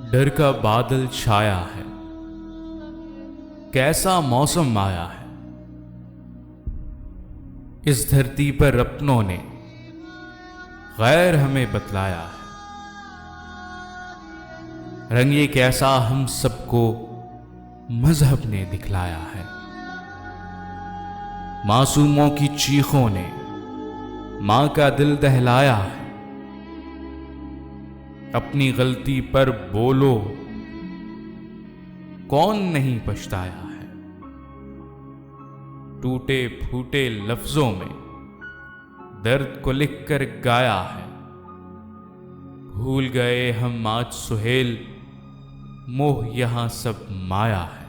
डर का बादल छाया है, कैसा मौसम आया है। इस धरती पर अपनों ने गैर हमें बतलाया है। रंग ये कैसा हम सबको मजहब ने दिखलाया है। मासूमों की चीखों ने मां का दिल दहलाया है। अपनी गलती पर बोलो, कौन नहीं पछताया है। टूटे फूटे लफ्जों में दर्द को लिखकर गाया है। भूल गए हम आज सुहेल, मोह यहां सब माया है।